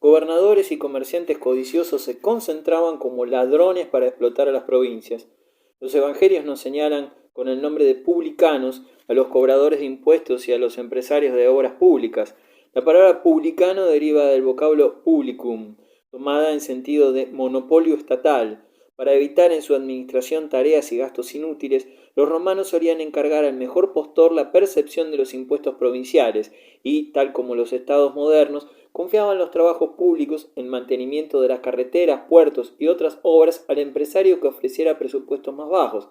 Gobernadores y comerciantes codiciosos se concentraban como ladrones para explotar a las provincias. Los evangelios nos señalan con el nombre de publicanos a los cobradores de impuestos y a los empresarios de obras públicas. La palabra publicano deriva del vocablo publicum, tomada en sentido de monopolio estatal. Para evitar en su administración tareas y gastos inútiles, los romanos solían encargar al mejor postor la percepción de los impuestos provinciales y, tal como los estados modernos, confiaban los trabajos públicos en mantenimiento de las carreteras, puertos y otras obras al empresario que ofreciera presupuestos más bajos.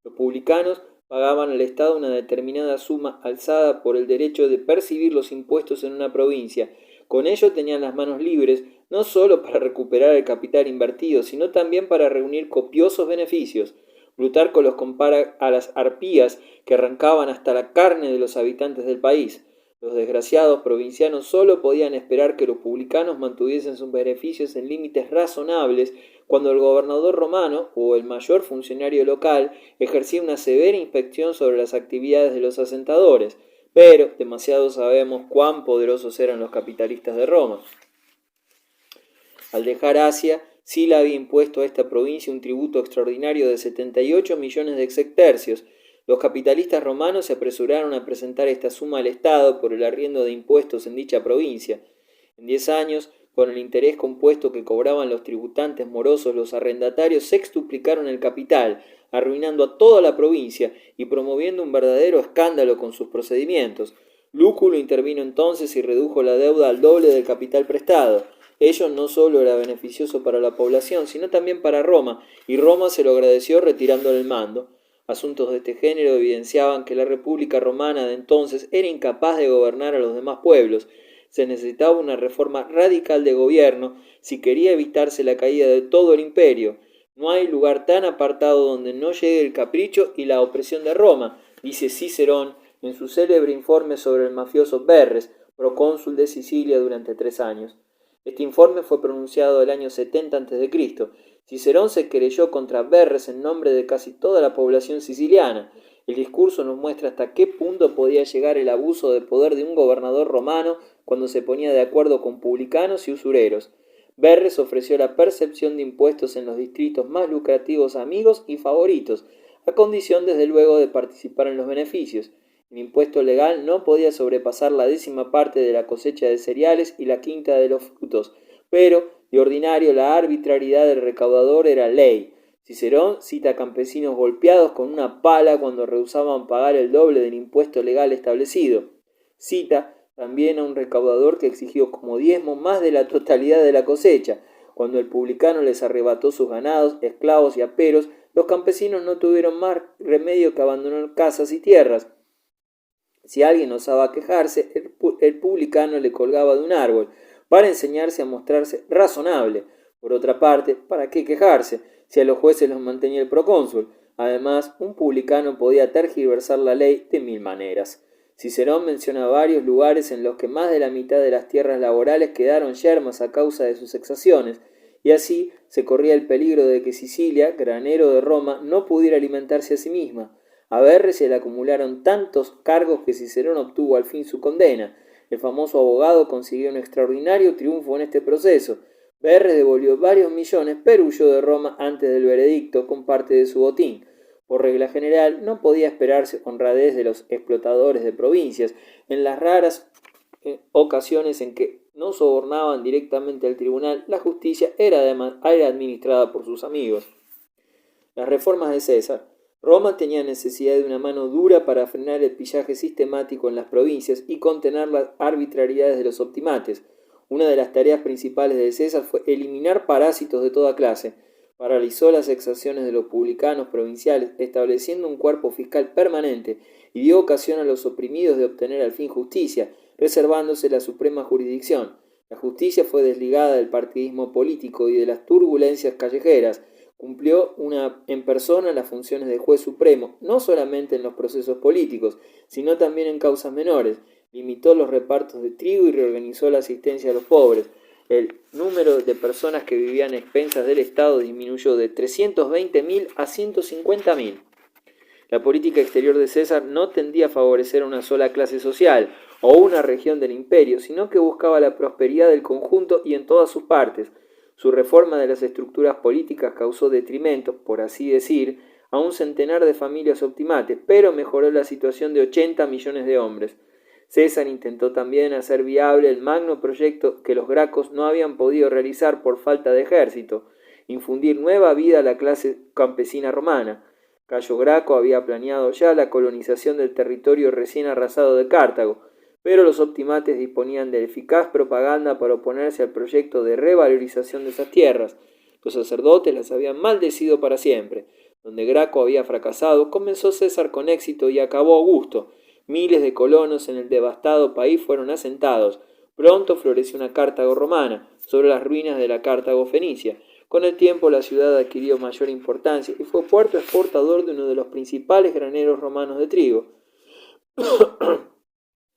Los publicanos pagaban al Estado una determinada suma alzada por el derecho de percibir los impuestos en una provincia. Con ello tenían las manos libres, no solo para recuperar el capital invertido, sino también para reunir copiosos beneficios. Plutarco los compara a las arpías que arrancaban hasta la carne de los habitantes del país. Los desgraciados provincianos solo podían esperar que los publicanos mantuviesen sus beneficios en límites razonables cuando el gobernador romano o el mayor funcionario local ejercía una severa inspección sobre las actividades de los asentadores, pero demasiado sabemos cuán poderosos eran los capitalistas de Roma. Al dejar Asia, Sila había impuesto a esta provincia un tributo extraordinario de 78 millones de sextercios. Los capitalistas romanos se apresuraron a presentar esta suma al Estado por el arriendo de impuestos en dicha provincia. En 10 años, con el interés compuesto que cobraban los tributantes morosos, los arrendatarios sextuplicaron el capital, arruinando a toda la provincia y promoviendo un verdadero escándalo con sus procedimientos. Lúculo intervino entonces y redujo la deuda al doble del capital prestado. Ello no solo era beneficioso para la población, sino también para Roma, y Roma se lo agradeció retirándole el mando. Asuntos de este género evidenciaban que la República Romana de entonces era incapaz de gobernar a los demás pueblos. Se necesitaba una reforma radical de gobierno si quería evitarse la caída de todo el imperio. No hay lugar tan apartado donde no llegue el capricho y la opresión de Roma, dice Cicerón en su célebre informe sobre el mafioso Verres, procónsul de Sicilia durante 3 años. Este informe fue pronunciado el año 70 a.C. Cicerón se querelló contra Verres en nombre de casi toda la población siciliana. El discurso nos muestra hasta qué punto podía llegar el abuso de poder de un gobernador romano cuando se ponía de acuerdo con publicanos y usureros. Verres ofreció la percepción de impuestos en los distritos más lucrativos a amigos y favoritos, a condición desde luego de participar en los beneficios. El impuesto legal no podía sobrepasar la 10ª parte de la cosecha de cereales y la 5ª de los frutos, pero de ordinario la arbitrariedad del recaudador era ley. Cicerón cita a campesinos golpeados con una pala cuando rehusaban pagar el doble del impuesto legal establecido. Cita también a un recaudador que exigió como diezmo más de la totalidad de la cosecha. Cuando el publicano les arrebató sus ganados, esclavos y aperos, los campesinos no tuvieron más remedio que abandonar casas y tierras. Si alguien osaba quejarse, el publicano le colgaba de un árbol, para enseñarse a mostrarse razonable. Por otra parte, ¿para qué quejarse, si a los jueces los mantenía el procónsul? Además, un publicano podía tergiversar la ley de 1000 maneras. Cicerón menciona varios lugares en los que más de la mitad de las tierras laborales quedaron yermas a causa de sus exacciones, y así se corría el peligro de que Sicilia, granero de Roma, no pudiera alimentarse a sí misma. A Verres se le acumularon tantos cargos que Cicerón obtuvo al fin su condena. El famoso abogado consiguió un extraordinario triunfo en este proceso. Verres devolvió varios millones, pero huyó de Roma antes del veredicto con parte de su botín. Por regla general, no podía esperarse honradez de los explotadores de provincias. En las raras ocasiones en que no sobornaban directamente al tribunal, la justicia era administrada por sus amigos. Las reformas de César. Roma tenía necesidad de una mano dura para frenar el pillaje sistemático en las provincias y contener las arbitrariedades de los optimates. Una de las tareas principales de César fue eliminar parásitos de toda clase. Paralizó las exacciones de los publicanos provinciales, estableciendo un cuerpo fiscal permanente, y dio ocasión a los oprimidos de obtener al fin justicia, reservándose la suprema jurisdicción. La justicia fue desligada del partidismo político y de las turbulencias callejeras. Cumplió en persona las funciones de juez supremo, no solamente en los procesos políticos, sino también en causas menores. Limitó los repartos de trigo y reorganizó la asistencia a los pobres. El número de personas que vivían a expensas del Estado disminuyó de 320.000 a 150.000. La política exterior de César no tendía a favorecer a una sola clase social. o una región del imperio, sino que buscaba la prosperidad del conjunto y en todas sus partes. Su reforma de las estructuras políticas causó detrimento, por así decir, a un centenar de familias optimates, pero mejoró la situación de 80 millones de hombres. César intentó también hacer viable el magno proyecto que los gracos no habían podido realizar por falta de ejército, infundir nueva vida a la clase campesina romana. Cayo Graco había planeado ya la colonización del territorio recién arrasado de Cartago, pero los optimates disponían de eficaz propaganda para oponerse al proyecto de revalorización de esas tierras. Los sacerdotes las habían maldecido para siempre. Donde Graco había fracasado, comenzó César con éxito y acabó Augusto. Miles de colonos en el devastado país fueron asentados. Pronto floreció una Cartago romana, sobre las ruinas de la Cartago fenicia. Con el tiempo la ciudad adquirió mayor importancia y fue puerto exportador de uno de los principales graneros romanos de trigo.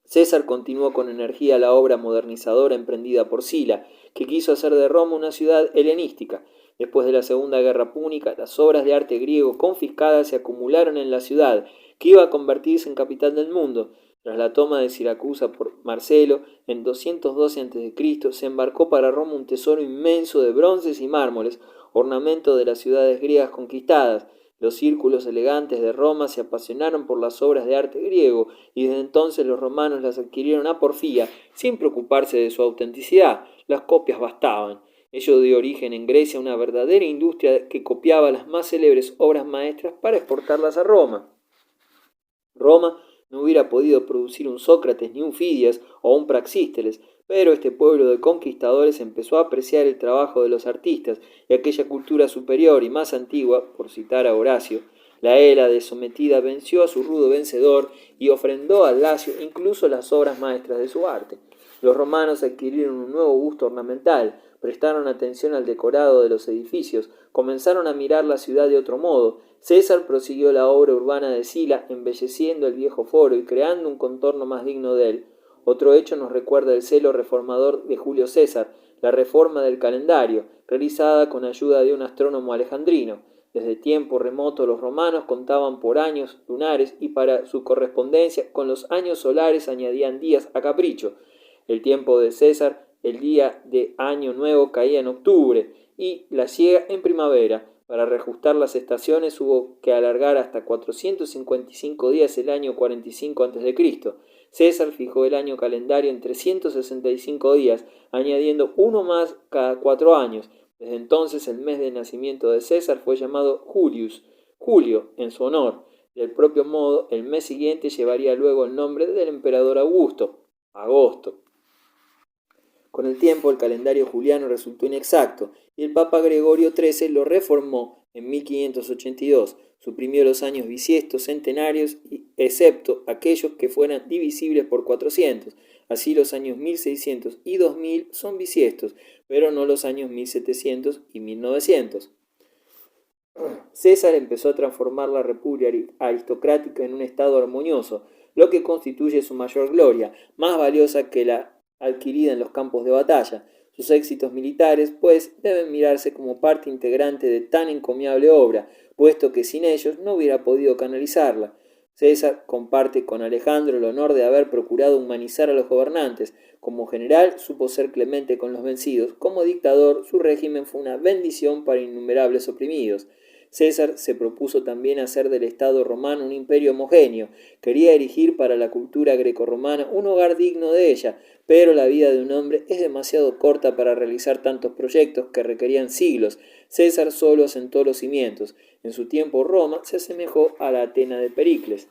César continuó con energía la obra modernizadora emprendida por Sila, que quiso hacer de Roma una ciudad helenística. Después de la Segunda Guerra Púnica, las obras de arte griego confiscadas se acumularon en la ciudad, que iba a convertirse en capital del mundo. Tras la toma de Siracusa por Marcelo, en 212 a.C., se embarcó para Roma un tesoro inmenso de bronces y mármoles, ornamento de las ciudades griegas conquistadas. Los círculos elegantes de Roma se apasionaron por las obras de arte griego y desde entonces los romanos las adquirieron a porfía, sin preocuparse de su autenticidad. Las copias bastaban. Ello dio origen en Grecia a una verdadera industria que copiaba las más célebres obras maestras para exportarlas a Roma. Roma no hubiera podido producir un Sócrates ni un Fidias o un Praxísteles, pero este pueblo de conquistadores empezó a apreciar el trabajo de los artistas y aquella cultura superior y más antigua, por citar a Horacio. La Hélade sometida venció a su rudo vencedor y ofrendó a Lacio incluso las obras maestras de su arte. Los romanos adquirieron un nuevo gusto ornamental, prestaron atención al decorado de los edificios, comenzaron a mirar la ciudad de otro modo. César prosiguió la obra urbana de Sila, embelleciendo el viejo foro y creando un contorno más digno de él. Otro hecho nos recuerda el celo reformador de Julio César, la reforma del calendario, realizada con ayuda de un astrónomo alejandrino. Desde tiempo remoto los romanos contaban por años lunares y para su correspondencia con los años solares añadían días a capricho. El tiempo de César, el día de Año Nuevo caía en octubre y la siega en primavera. Para reajustar las estaciones hubo que alargar hasta 455 días el año 45 a.C. César fijó el año calendario en 365 días, añadiendo uno más cada 4 años. Desde entonces el mes de nacimiento de César fue llamado Julius, Julio, en su honor. Del propio modo, el mes siguiente llevaría luego el nombre del emperador Augusto, agosto. Con el tiempo el calendario juliano resultó inexacto y el Papa Gregorio XIII lo reformó en 1582, suprimió los años bisiestos centenarios excepto aquellos que fueran divisibles por 400. Así los años 1600 y 2000 son bisiestos, pero no los años 1700 y 1900. César empezó a transformar la república aristocrática en un estado armonioso, lo que constituye su mayor gloria, más valiosa que la adquirida en los campos de batalla. Sus éxitos militares, pues, deben mirarse como parte integrante de tan encomiable obra, puesto que sin ellos no hubiera podido canalizarla. César comparte con Alejandro el honor de haber procurado humanizar a los gobernantes. Como general supo ser clemente con los vencidos. Como dictador, su régimen fue una bendición para innumerables oprimidos. César se propuso también hacer del Estado romano un imperio homogéneo. Quería erigir para la cultura grecorromana un hogar digno de ella, pero la vida de un hombre es demasiado corta para realizar tantos proyectos que requerían siglos. César solo asentó los cimientos. En su tiempo Roma se asemejó a la Atena de Pericles.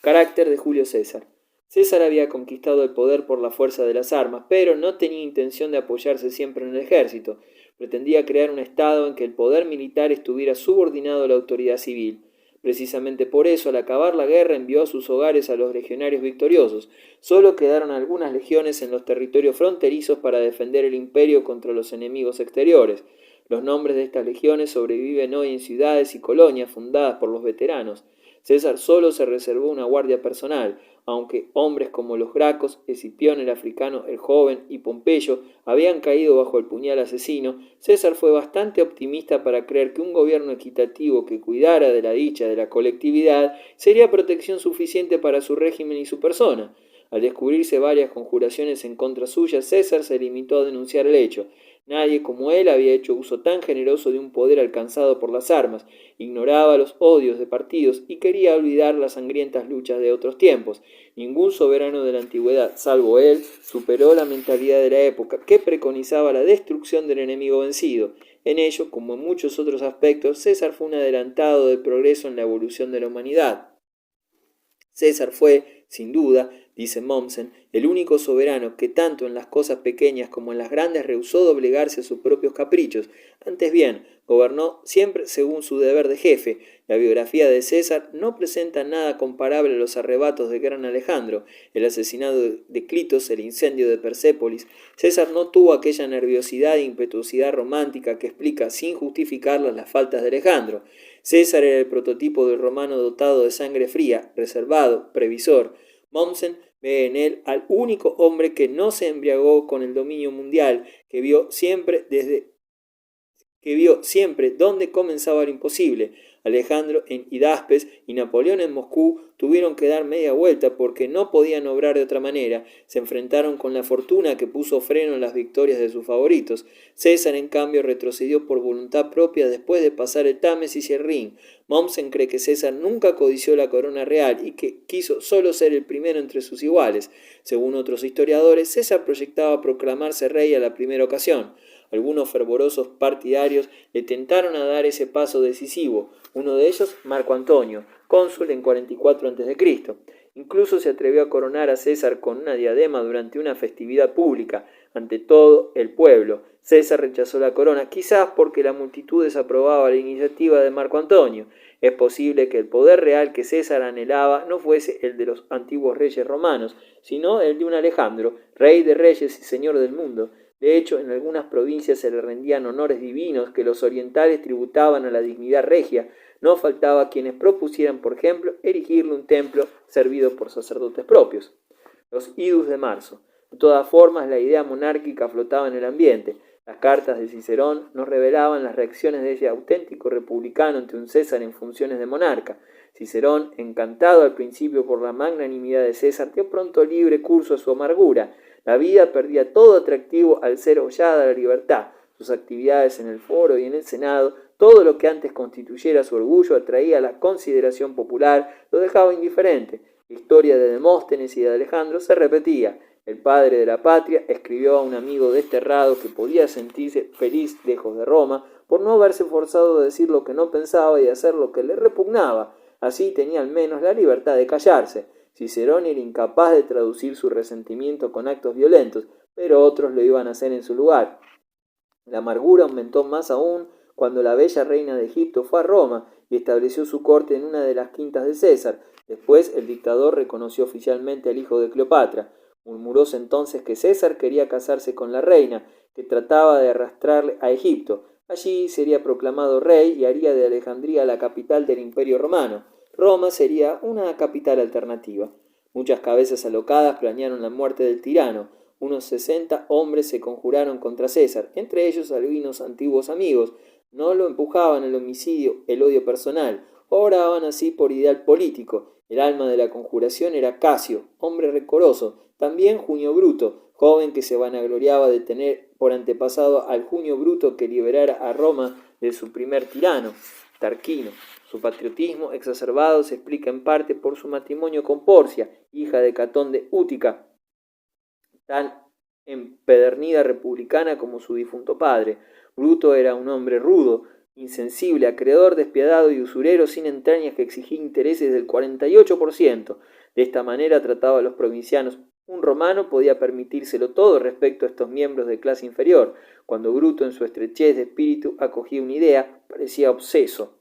Carácter de Julio César. César había conquistado el poder por la fuerza de las armas, pero no tenía intención de apoyarse siempre en el ejército. Pretendía crear un estado en que el poder militar estuviera subordinado a la autoridad civil. Precisamente por eso, al acabar la guerra, envió a sus hogares a los legionarios victoriosos. Solo quedaron algunas legiones en los territorios fronterizos para defender el imperio contra los enemigos exteriores. Los nombres de estas legiones sobreviven hoy en ciudades y colonias fundadas por los veteranos. César solo se reservó una guardia personal, aunque hombres como los Gracos, Escipión el africano, el joven y Pompeyo habían caído bajo el puñal asesino. César fue bastante optimista para creer que un gobierno equitativo que cuidara de la dicha de la colectividad sería protección suficiente para su régimen y su persona. Al descubrirse varias conjuraciones en contra suya, César se limitó a denunciar el hecho. Nadie como él había hecho uso tan generoso de un poder alcanzado por las armas, ignoraba los odios de partidos y quería olvidar las sangrientas luchas de otros tiempos. Ningún soberano de la antigüedad, salvo él, superó la mentalidad de la época, que preconizaba la destrucción del enemigo vencido. En ello, como en muchos otros aspectos, César fue un adelantado del progreso en la evolución de la humanidad. César fue, sin duda, dice Mommsen, el único soberano que tanto en las cosas pequeñas como en las grandes rehusó doblegarse a sus propios caprichos. Antes bien, gobernó siempre según su deber de jefe. La biografía de César no presenta nada comparable a los arrebatos del gran Alejandro, el asesinato de Clitos, el incendio de Persépolis. César no tuvo aquella nerviosidad e impetuosidad romántica que explica sin justificarlas las faltas de Alejandro. César era el prototipo del romano dotado de sangre fría, reservado, previsor. Mommsen ve en él al único hombre que no se embriagó con el dominio mundial, que vio siempre dónde comenzaba lo imposible. Alejandro en Hidaspes y Napoleón en Moscú tuvieron que dar media vuelta porque no podían obrar de otra manera. Se enfrentaron con la fortuna que puso freno en las victorias de sus favoritos. César, en cambio, retrocedió por voluntad propia después de pasar el Támesis y el Rin. Mommsen cree que César nunca codició la corona real y que quiso solo ser el primero entre sus iguales. Según otros historiadores, César proyectaba proclamarse rey a la primera ocasión. Algunos fervorosos partidarios le tentaron a dar ese paso decisivo, uno de ellos Marco Antonio, cónsul en 44 a.C. Incluso se atrevió a coronar a César con una diadema durante una festividad pública, ante todo el pueblo. César rechazó la corona, quizás porque la multitud desaprobaba la iniciativa de Marco Antonio. Es posible que el poder real que César anhelaba no fuese el de los antiguos reyes romanos, sino el de un Alejandro, rey de reyes y señor del mundo. De hecho, en algunas provincias se le rendían honores divinos que los orientales tributaban a la dignidad regia. No faltaba quienes propusieran, por ejemplo, erigirle un templo servido por sacerdotes propios. Los idus de marzo. De todas formas, la idea monárquica flotaba en el ambiente. Las cartas de Cicerón nos revelaban las reacciones de ese auténtico republicano ante un César en funciones de monarca. Cicerón, encantado al principio por la magnanimidad de César, dio pronto libre curso a su amargura. La vida perdía todo atractivo al ser hollada la libertad. Sus actividades en el foro y en el senado, todo lo que antes constituyera su orgullo, atraía la consideración popular, lo dejaba indiferente. La historia de Demóstenes y de Alejandro se repetía. El padre de la patria escribió a un amigo desterrado que podía sentirse feliz lejos de Roma por no haberse forzado a decir lo que no pensaba y hacer lo que le repugnaba. Así tenía al menos la libertad de callarse. Cicerón era incapaz de traducir su resentimiento con actos violentos, pero otros lo iban a hacer en su lugar. La amargura aumentó más aún cuando la bella reina de Egipto fue a Roma y estableció su corte en una de las quintas de César. Después el dictador reconoció oficialmente al hijo de Cleopatra. Murmuróse entonces que César quería casarse con la reina, que trataba de arrastrarle a Egipto. Allí sería proclamado rey y haría de Alejandría la capital del Imperio Romano. Roma sería una capital alternativa. Muchas cabezas alocadas planearon la muerte del tirano. Unos 60 hombres se conjuraron contra César, entre ellos algunos antiguos amigos. No lo empujaban al homicidio, el odio personal. Oraban así por ideal político. El alma de la conjuración era Casio, hombre recoroso. También Junio Bruto, joven que se vanagloriaba de tener por antepasado al Junio Bruto que liberara a Roma de su primer tirano, Tarquino. Su patriotismo exacerbado se explica en parte por su matrimonio con Porcia, hija de Catón de Útica, tan empedernida republicana como su difunto padre. Bruto era un hombre rudo, insensible, acreedor, despiadado y usurero sin entrañas que exigía intereses del 48%. De esta manera trataba a los provincianos. Un romano podía permitírselo todo respecto a estos miembros de clase inferior. Cuando Bruto, en su estrechez de espíritu, acogía una idea, parecía obseso.